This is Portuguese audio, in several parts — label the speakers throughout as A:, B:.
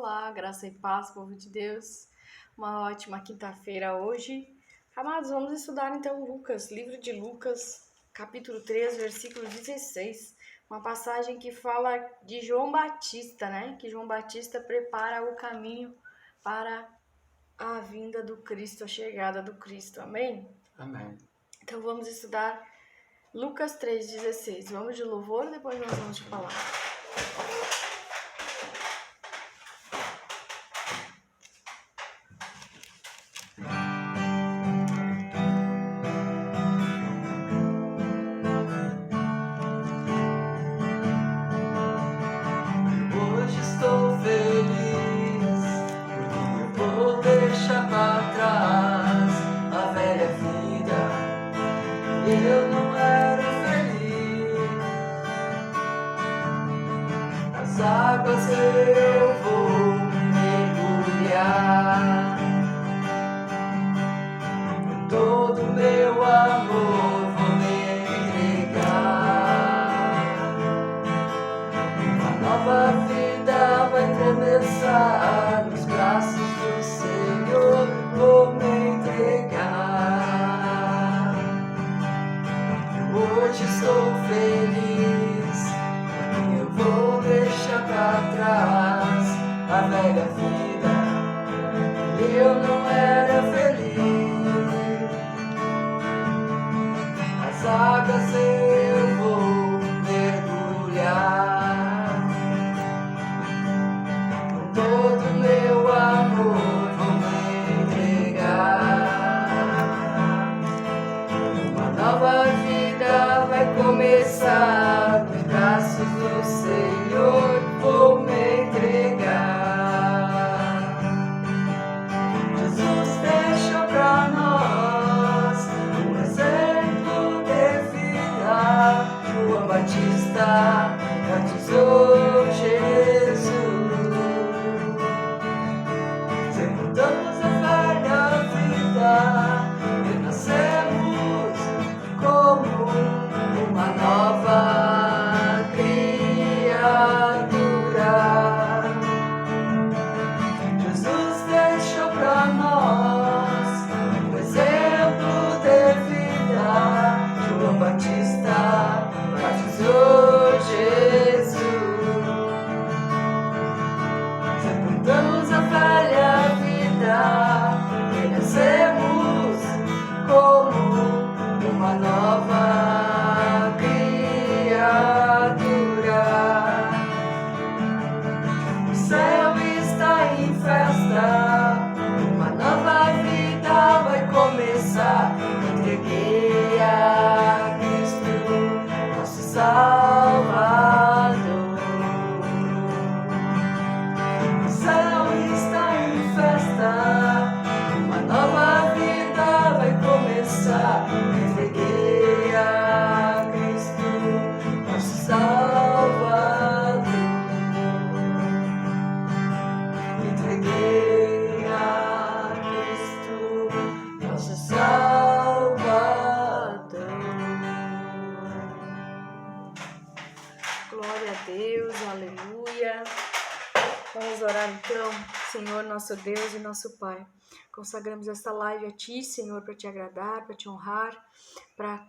A: Olá, graça e paz, povo de Deus. Uma ótima quinta-feira hoje. Amados, vamos estudar então Lucas, livro de Lucas, capítulo 3, versículo 16. Uma passagem que fala de João Batista, né? Que João Batista prepara o caminho para a vinda do Cristo, a chegada do Cristo. Amém?
B: Amém.
A: Então vamos estudar Lucas 3,16. Vamos de louvor, depois nós vamos de palavra.
B: Hoje estou feliz, porque eu vou deixar pra trás a velha vida. Eu não era feliz. Nas águas eu vou mergulhar. Com todo meu amor vou me entregar. Uma nova vida vai começar nos braços do Senhor. Vou me entregar. Hoje estou feliz, porque eu vou deixar pra trás a velha vida. Eu não era feliz. Nas águas eu vou mergulhar. Com todo meu amor vou me entregar. Uma nova vida vai começar nos braços do Senhor. Vou me entregar. Jesus deixou pra nós um exemplo de vida. João Batista batizou Jesus. Sepultamos a velha vida, renascemos como uma nova criatura. Jesus deixou pra nós um exemplo de vida. João Batista batizou Jesus. Sepultamos a velha vida, renascemos como uma nova criatura. O céu está em festa, uma nova vida vai começar. Entreguei a Cristo, nosso Salvador. O céu está em festa, uma nova vida vai começar. Entreguei a Cristo, nosso Salvador. Entreguei a Cristo, nosso Salvador.
A: Glória a Deus, aleluia. Vamos orar então, Senhor, nosso Deus e nosso Pai. Consagramos esta live a Ti, Senhor, para Te agradar, para Te honrar, para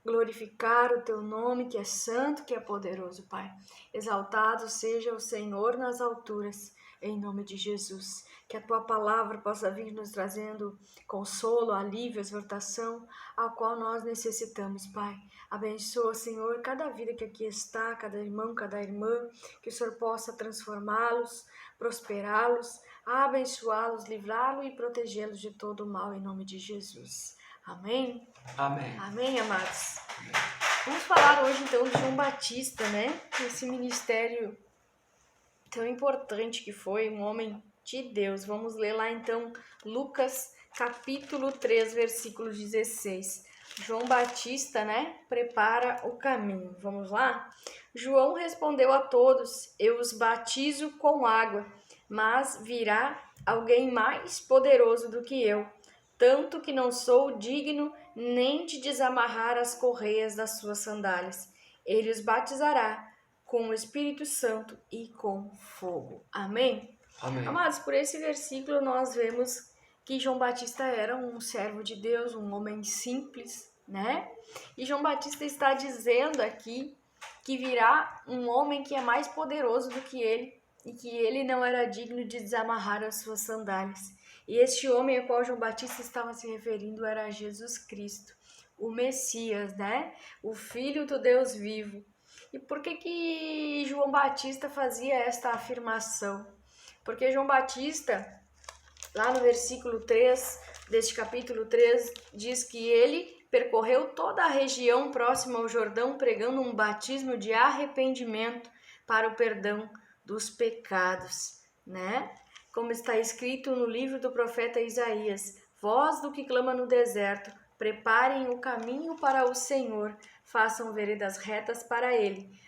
A: glorificar o Teu nome, que é santo, que é poderoso, Pai. Exaltado seja o Senhor nas alturas, em nome de Jesus. Que a Tua palavra possa vir nos trazendo consolo, alívio, exortação, ao qual nós necessitamos, Pai. Abençoa, Senhor, cada vida que aqui está, cada irmão, cada irmã, que o Senhor possa transformá-los, prosperá-los, abençoá-los, livrá-los e protegê-los de todo o mal, em nome de Jesus. Amém?
B: Amém.
A: Amém, amados? Vamos falar hoje, então, de João Batista, né? Esse ministério tão importante que foi, um homem de Deus. Vamos ler lá, então, Lucas, capítulo 3, versículo 16. João Batista, né? Prepara o caminho. Vamos lá? João respondeu a todos: eu os batizo com água, mas virá alguém mais poderoso do que eu, tanto que não sou digno nem de desamarrar as correias das suas sandálias. Ele os batizará com o Espírito Santo e com fogo. Amém?
B: Amém.
A: Amados, por esse versículo nós vemos que João Batista era um servo de Deus, um homem simples, né? E João Batista está dizendo aqui que virá um homem que é mais poderoso do que ele e que ele não era digno de desamarrar as suas sandálias. E este homem ao qual João Batista estava se referindo era Jesus Cristo, o Messias, né? O Filho do Deus vivo. E por que João Batista fazia esta afirmação? Porque João Batista, lá no versículo 3 deste capítulo 3, diz que ele percorreu toda a região próxima ao Jordão pregando um batismo de arrependimento para o perdão dos pecados, né? Como está escrito no livro do profeta Isaías: voz do que clama no deserto, preparem o caminho para o Senhor, façam veredas retas para ele.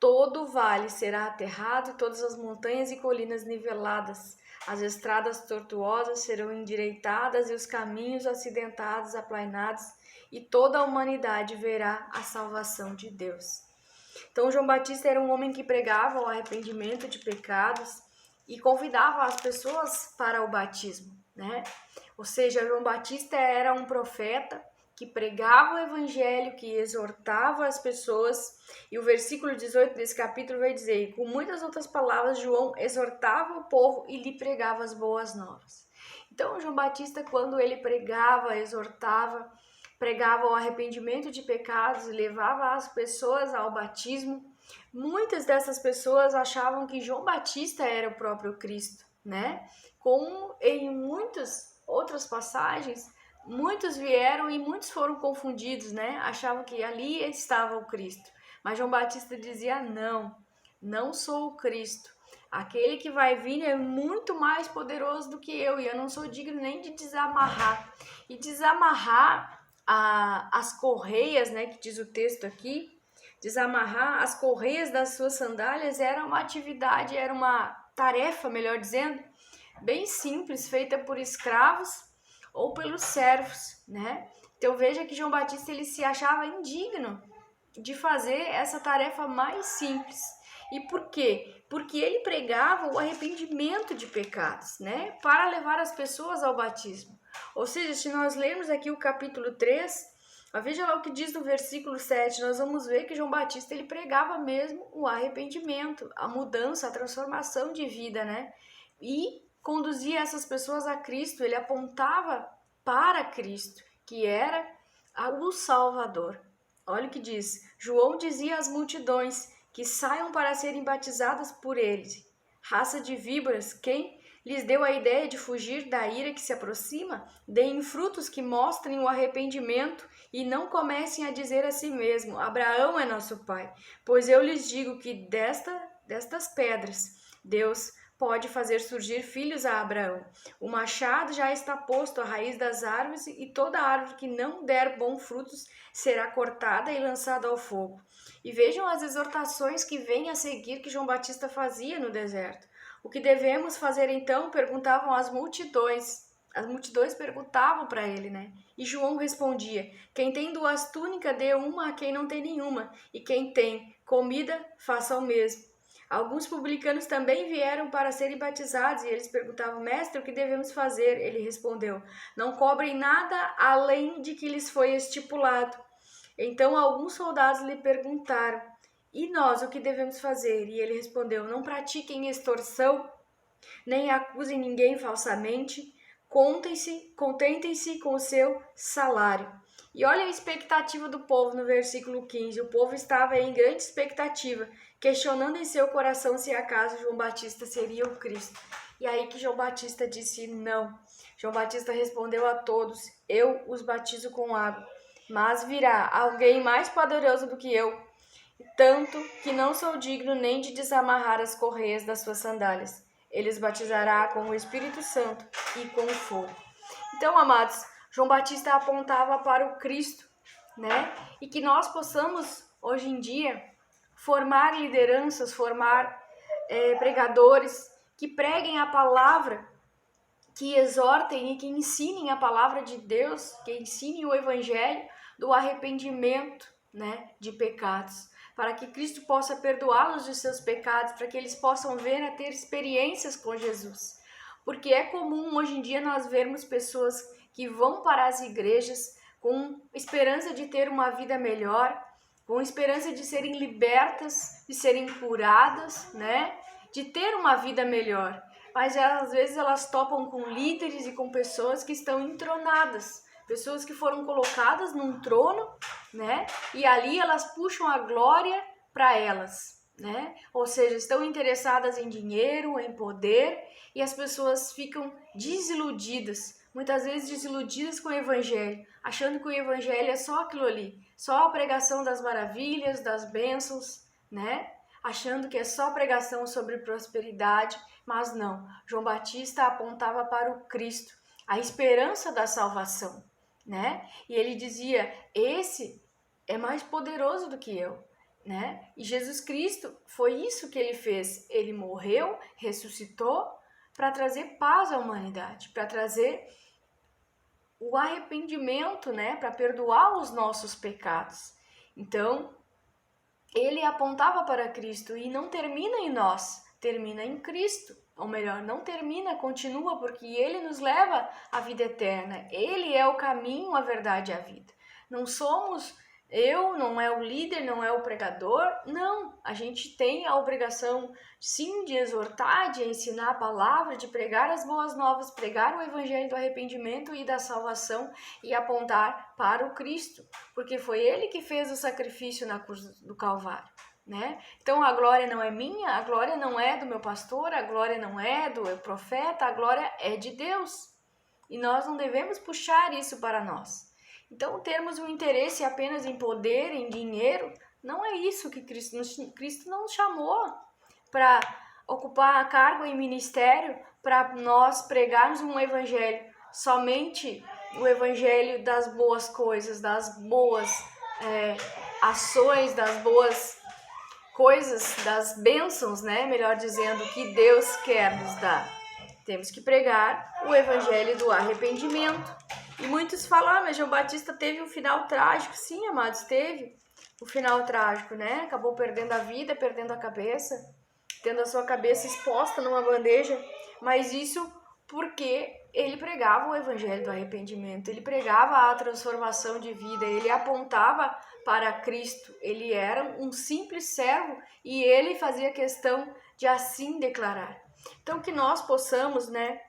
A: Todo o vale será aterrado, todas as montanhas e colinas niveladas. As estradas tortuosas serão endireitadas e os caminhos acidentados aplainados, e toda a humanidade verá a salvação de Deus. Então, João Batista era um homem que pregava o arrependimento de pecados e convidava as pessoas para o batismo, né? Ou seja, João Batista era um profeta que pregava o evangelho, que exortava as pessoas, e o versículo 18 desse capítulo vai dizer: e com muitas outras palavras, João exortava o povo e lhe pregava as boas novas. Então, João Batista, quando ele pregava, exortava, pregava o arrependimento de pecados e levava as pessoas ao batismo, muitas dessas pessoas achavam que João Batista era o próprio Cristo, né? Como em muitas outras passagens, muitos vieram e muitos foram confundidos, né? Achavam que ali estava o Cristo. Mas João Batista dizia: não, não sou o Cristo. Aquele que vai vir é muito mais poderoso do que eu, e eu não sou digno nem de desamarrar. E desamarrar as correias, né, que diz o texto aqui, desamarrar as correias das suas sandálias era uma atividade, era uma tarefa, melhor dizendo, bem simples, feita por escravos ou pelos servos, né? Então veja que João Batista ele se achava indigno de fazer essa tarefa mais simples. E por quê? Porque ele pregava o arrependimento de pecados, né? Para levar as pessoas ao batismo. Ou seja, se nós lermos aqui o capítulo 3, veja lá o que diz no versículo 7, nós vamos ver que João Batista ele pregava mesmo o arrependimento, a mudança, a transformação de vida, né? E conduzia essas pessoas a Cristo, ele apontava para Cristo, que era o Salvador. Olha o que diz: João dizia às multidões que saiam para serem batizadas por ele. Raça de víboras, quem lhes deu a ideia de fugir da ira que se aproxima? Deem frutos que mostrem o arrependimento e não comecem a dizer a si mesmo: Abraão é nosso pai. Pois eu lhes digo que destas pedras Deus pode fazer surgir filhos a Abraão. O machado já está posto à raiz das árvores, e toda árvore que não der bons frutos será cortada e lançada ao fogo. E vejam as exortações que vêm a seguir que João Batista fazia no deserto. O que devemos fazer então? Perguntavam as multidões. As multidões perguntavam para ele, né? E João respondia: quem tem 2 túnicas, dê uma a quem não tem nenhuma, e quem tem comida, faça o mesmo. Alguns publicanos também vieram para serem batizados, e eles perguntavam: mestre, o que devemos fazer? Ele respondeu: não cobrem nada além de que lhes foi estipulado. Então alguns soldados lhe perguntaram: e nós, o que devemos fazer? E ele respondeu: não pratiquem extorsão, nem acusem ninguém falsamente, contentem-se com o seu salário. E olha a expectativa do povo no versículo 15. O povo estava em grande expectativa, questionando em seu coração se acaso João Batista seria o Cristo. E aí que João Batista disse não. João Batista respondeu a todos: eu os batizo com água, mas virá alguém mais poderoso do que eu, tanto que não sou digno nem de desamarrar as correias das suas sandálias. Ele os batizará com o Espírito Santo e com o fogo. Então, amados, João Batista apontava para o Cristo, né? E que nós possamos, hoje em dia, formar lideranças, formar pregadores que preguem a palavra, que exortem e que ensinem a palavra de Deus, que ensinem o evangelho do arrependimento, né, de pecados. para que Cristo possa perdoá-los de seus pecados, para que eles possam ver a ter experiências com Jesus. Porque é comum hoje em dia nós vermos pessoas que vão para as igrejas com esperança de ter uma vida melhor, com esperança de serem libertas, de serem curadas, né? De ter uma vida melhor. Mas às vezes elas topam com líderes e com pessoas que estão entronadas, pessoas que foram colocadas num trono, né? E ali elas puxam a glória para elas, né? Ou seja, estão interessadas em dinheiro, em poder, e as pessoas ficam desiludidas, muitas vezes desiludidas com o evangelho, achando que o evangelho é só aquilo ali, só a pregação das maravilhas, das bênçãos, né? Achando que é só pregação sobre prosperidade, mas não. João Batista apontava para o Cristo, a esperança da salvação, né? E ele dizia: esse é mais poderoso do que eu, né? E Jesus Cristo, foi isso que ele fez. Ele morreu, ressuscitou para trazer paz à humanidade, para trazer o arrependimento, né? Para perdoar os nossos pecados. Então, ele apontava para Cristo e não termina em nós, termina em Cristo. Ou melhor, não termina, continua, porque ele nos leva à vida eterna. Ele é o caminho, a verdade e a vida. Não somos não é o líder, não é o pregador. Não, a gente tem a obrigação, sim, de exortar, de ensinar a palavra, de pregar as boas novas, pregar o evangelho do arrependimento e da salvação e apontar para o Cristo, porque foi ele que fez o sacrifício na cruz do Calvário. Né? Então a glória não é minha, a glória não é do meu pastor, a glória não é do profeta, a glória é de Deus. E nós não devemos puxar isso para nós. Então termos um interesse apenas em poder, em dinheiro, não é isso que Cristo não nos chamou para ocupar cargo em ministério, para nós pregarmos um evangelho, somente o evangelho das boas coisas, das boas ações, das boas coisas, das bênçãos, né? Melhor dizendo, que Deus quer nos dar. Temos que pregar o evangelho do arrependimento. E muitos falam: mas João Batista teve um final trágico. Sim, amados, teve o final trágico, né? Acabou perdendo a vida, perdendo a cabeça, tendo a sua cabeça exposta numa bandeja. Mas isso porque ele pregava o evangelho do arrependimento, ele pregava a transformação de vida, ele apontava para Cristo, ele era um simples servo e ele fazia questão de assim declarar. Então que nós possamos, né,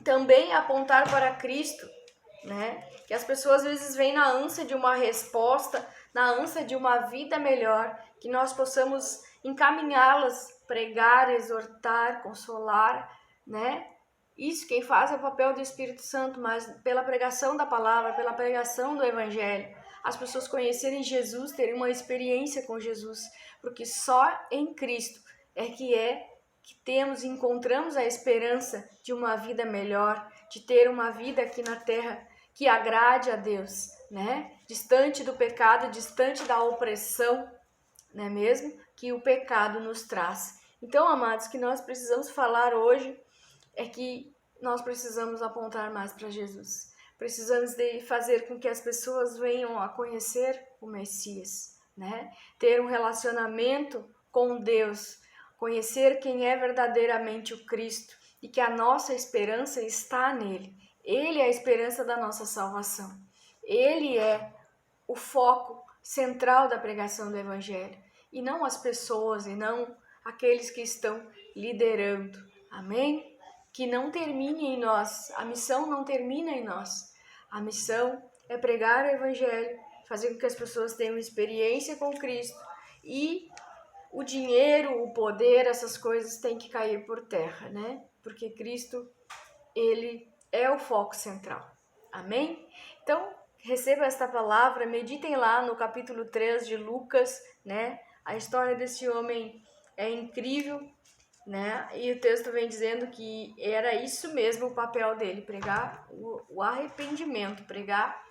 A: também apontar para Cristo, né? Que as pessoas às vezes vêm na ânsia de uma resposta, na ânsia de uma vida melhor, que nós possamos encaminhá-las, pregar, exortar, consolar, né? Isso quem faz é o papel do Espírito Santo, mas pela pregação da palavra, pela pregação do evangelho, as pessoas conhecerem Jesus, terem uma experiência com Jesus, porque só em Cristo é que temos e encontramos a esperança de uma vida melhor, de ter uma vida aqui na terra que agrade a Deus, né? Distante do pecado, distante da opressão, não é mesmo? Que o pecado nos traz. Então, amados, o que nós precisamos falar hoje é que nós precisamos apontar mais para Jesus. Precisamos de fazer com que as pessoas venham a conhecer o Messias, né? Ter um relacionamento com Deus, conhecer quem é verdadeiramente o Cristo e que a nossa esperança está nele. Ele é a esperança da nossa salvação. Ele é o foco central da pregação do Evangelho e não as pessoas e não aqueles que estão liderando. Amém? Que não termine em nós, a missão não termina em nós. A missão é pregar o Evangelho, fazer com que as pessoas tenham experiência com Cristo e o dinheiro, o poder, essas coisas têm que cair por terra, né? Porque Cristo, ele é o foco central. Amém? Então, receba esta palavra, meditem lá no capítulo 3 de Lucas, né? A história desse homem é incrível, né? E o texto vem dizendo que era isso mesmo o papel dele, pregar o arrependimento, pregar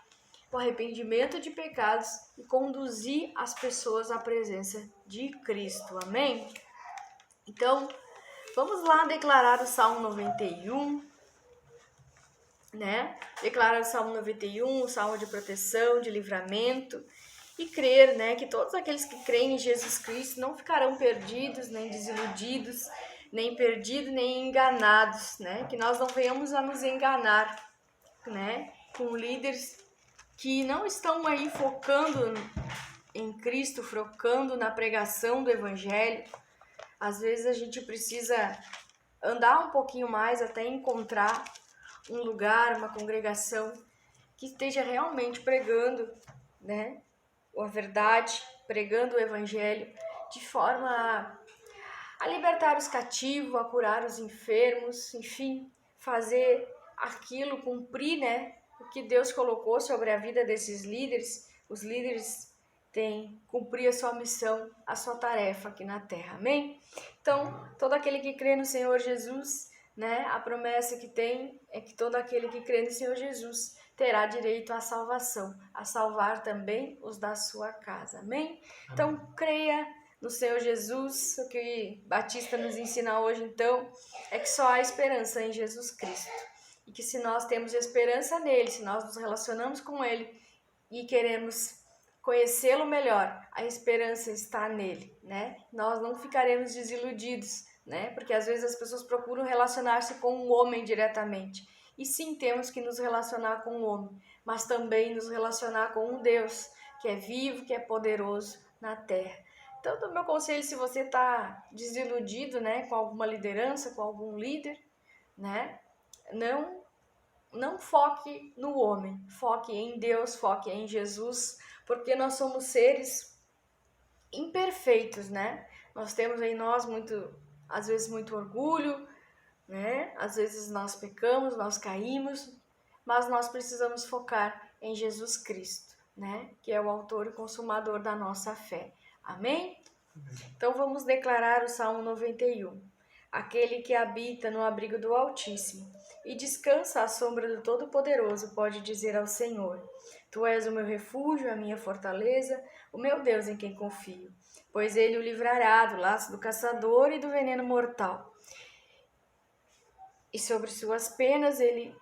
A: o arrependimento de pecados e conduzir as pessoas à presença de Cristo. Amém? Então, vamos lá declarar o Salmo 91, né? Declarar o Salmo 91, o Salmo de proteção, de livramento. e crer, né, que todos aqueles que creem em Jesus Cristo não ficarão perdidos, nem desiludidos, nem perdidos, nem enganados, né, que nós não venhamos a nos enganar, né, com líderes que não estão aí focando em Cristo, focando na pregação do Evangelho. Às vezes a gente precisa andar um pouquinho mais até encontrar um lugar, uma congregação que esteja realmente pregando, né, a verdade, pregando o Evangelho de forma a libertar os cativos, a curar os enfermos, enfim, fazer aquilo, cumprir, né, o que Deus colocou sobre a vida desses líderes. Os líderes têm cumprir a sua missão, a sua tarefa aqui na terra, amém? Então, todo aquele que crê no Senhor Jesus, né, a promessa que tem é que todo aquele que crê no Senhor Jesus terá direito à salvação, a salvar também os da sua casa, amém? Então, creia no Senhor Jesus. O que Batista nos ensina hoje, então, é que só há esperança em Jesus Cristo. E que se nós temos esperança nele, se nós nos relacionamos com ele e queremos conhecê-lo melhor, a esperança está nele, né? Nós não ficaremos desiludidos, né? Porque às vezes as pessoas procuram relacionar-se com um homem diretamente. E sim, temos que nos relacionar com o homem, mas também nos relacionar com um Deus que é vivo, que é poderoso na terra. Então, o meu conselho, se você está desiludido, né, com alguma liderança, com algum líder, né, não foque no homem, foque em Deus, foque em Jesus, porque nós somos seres imperfeitos, né? Nós temos em nós às vezes muito orgulho, né? Às vezes nós pecamos, nós caímos, mas nós precisamos focar em Jesus Cristo, né? Que é o autor e consumador da nossa fé. Amém? Então vamos declarar o Salmo 91. Aquele que habita no abrigo do Altíssimo e descansa à sombra do Todo-Poderoso pode dizer ao Senhor: Tu és o meu refúgio, a minha fortaleza, o meu Deus em quem confio. Pois ele o livrará do laço do caçador e do veneno mortal. E sobre suas penas ele...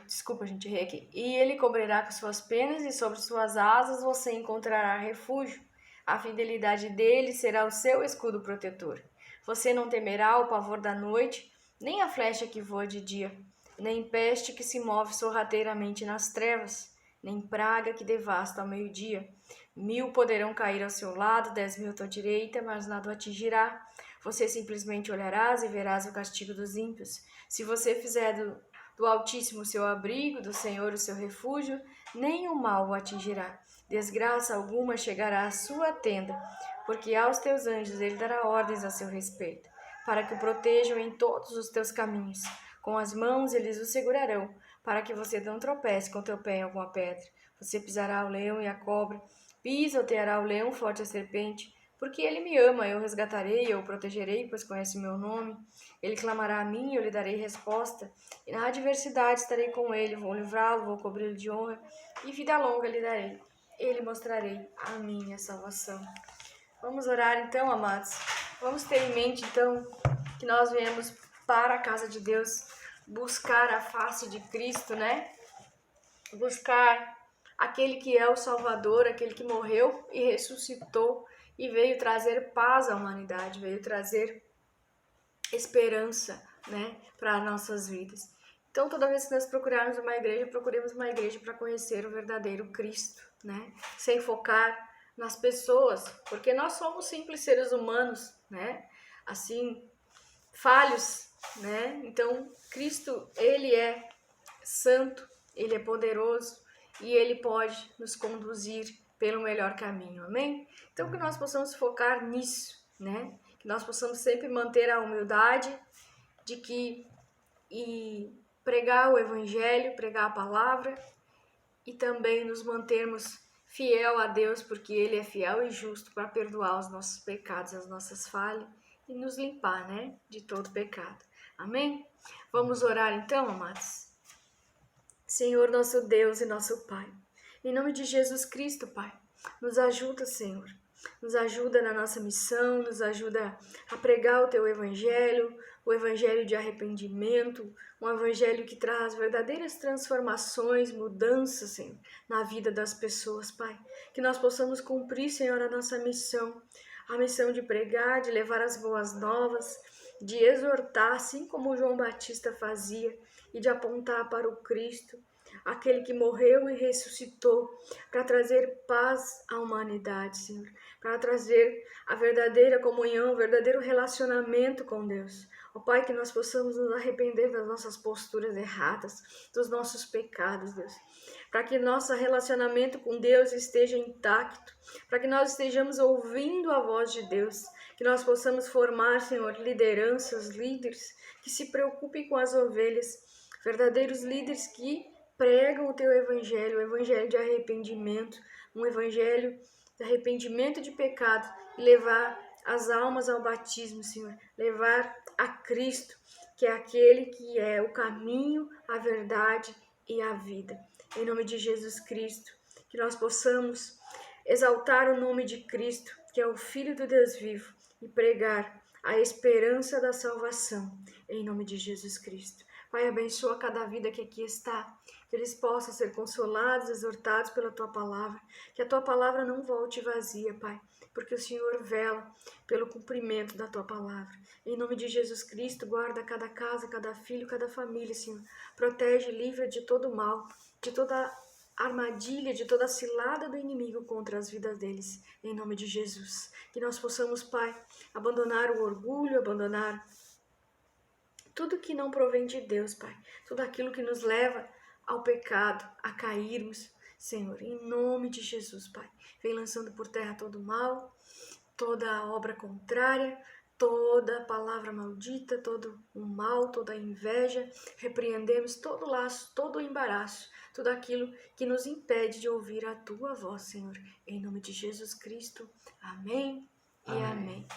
A: Desculpa, gente, errei aqui. E ele cobrirá com suas penas e sobre suas asas você encontrará refúgio. A fidelidade dele será o seu escudo protetor. Você não temerá o pavor da noite, nem a flecha que voa de dia, nem peste que se move sorrateiramente nas trevas, nem praga que devasta ao meio-dia. 1000 poderão cair ao seu lado, 10.000 à tua direita, mas nada o atingirá. Você simplesmente olharás e verás o castigo dos ímpios. Se você fizer do Altíssimo o seu abrigo, do Senhor o seu refúgio, nenhum mal o atingirá. Desgraça alguma chegará à sua tenda, porque aos teus anjos ele dará ordens a seu respeito, para que o protejam em todos os teus caminhos. Com as mãos eles o segurarão, para que você não tropece com teu pé em alguma pedra. Você pisará o leão e a cobra, pisoteará o leão forte a serpente. Porque ele me ama, eu o resgatarei, eu o protegerei, pois conhece o meu nome. Ele clamará a mim, eu lhe darei resposta. E na adversidade estarei com ele, vou livrá-lo, vou cobri-lo de honra, e vida longa lhe darei. Ele mostrarei a minha salvação. Vamos orar então, amados. Vamos ter em mente então que nós viemos para a casa de Deus buscar a face de Cristo, né? Buscar aquele que é o Salvador, aquele que morreu e ressuscitou e veio trazer paz à humanidade, veio trazer esperança, né, para as nossas vidas. Então, toda vez que nós procurarmos uma igreja, procuremos uma igreja para conhecer o verdadeiro Cristo, né, sem focar nas pessoas, porque nós somos simples seres humanos, né, assim, falhos, né. Então, Cristo, ele é santo, ele é poderoso e ele pode nos conduzir pelo melhor caminho, amém? Então, que nós possamos focar nisso, né? Que nós possamos sempre manter a humildade e pregar o evangelho, pregar a palavra e também nos mantermos fiel a Deus, porque ele é fiel e justo para perdoar os nossos pecados, as nossas falhas e nos limpar, né, de todo pecado. Amém? Vamos orar então, amados? Senhor, nosso Deus e nosso Pai, em nome de Jesus Cristo, Pai, nos ajuda, Senhor. Nos ajuda na nossa missão, nos ajuda a pregar o Teu Evangelho, o evangelho de arrependimento, um evangelho que traz verdadeiras transformações, mudanças, Senhor, na vida das pessoas, Pai. Que nós possamos cumprir, Senhor, a nossa missão, a missão de pregar, de levar as boas novas, de exortar, assim como João Batista fazia, e de apontar para o Cristo, aquele que morreu e ressuscitou, para trazer paz à humanidade, Senhor, para trazer a verdadeira comunhão, o verdadeiro relacionamento com Deus. Ó Pai, que nós possamos nos arrepender das nossas posturas erradas, dos nossos pecados, Deus, para que nosso relacionamento com Deus esteja intacto, para que nós estejamos ouvindo a voz de Deus, que nós possamos formar, Senhor, lideranças, líderes que se preocupem com as ovelhas, verdadeiros líderes que pregam o teu evangelho, o evangelho de arrependimento, um evangelho de arrependimento de pecado, e levar as almas ao batismo, Senhor, levar a Cristo, que é aquele que é o caminho, a verdade e a vida. Em nome de Jesus Cristo, que nós possamos exaltar o nome de Cristo, que é o Filho do Deus vivo, e pregar a esperança da salvação, em nome de Jesus Cristo. Pai, abençoa cada vida que aqui está, que eles possam ser consolados, exortados pela Tua palavra, que a Tua palavra não volte vazia, Pai, porque o Senhor vela pelo cumprimento da Tua palavra. Em nome de Jesus Cristo, guarda cada casa, cada filho, cada família, Senhor. Protege e livra de todo mal, de toda armadilha, de toda cilada do inimigo contra as vidas deles, em nome de Jesus. Que nós possamos, Pai, abandonar o orgulho, abandonar tudo que não provém de Deus, Pai. Tudo aquilo que nos leva ao pecado, a cairmos, Senhor, em nome de Jesus, Pai. Vem lançando por terra todo mal, toda obra contrária, toda palavra maldita, todo o mal, toda a inveja. Repreendemos todo laço, todo o embaraço, tudo aquilo que nos impede de ouvir a Tua voz, Senhor. Em nome de Jesus Cristo. Amém e amém.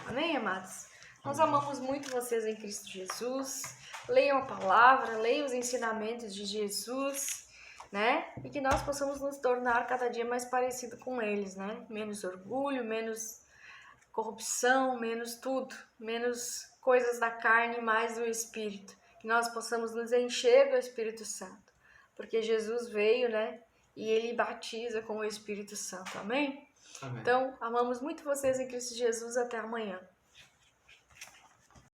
A: Amém, amados? Nós amamos muito vocês em Cristo Jesus. Leiam a palavra, leiam os ensinamentos de Jesus, né? E que nós possamos nos tornar cada dia mais parecido com eles, né? Menos orgulho, menos corrupção, menos tudo, menos coisas da carne, mais do Espírito. Que nós possamos nos encher do Espírito Santo, porque Jesus veio, né? E Ele batiza com o Espírito Santo, amém?
B: Amém.
A: Então, amamos muito vocês em Cristo Jesus, até amanhã.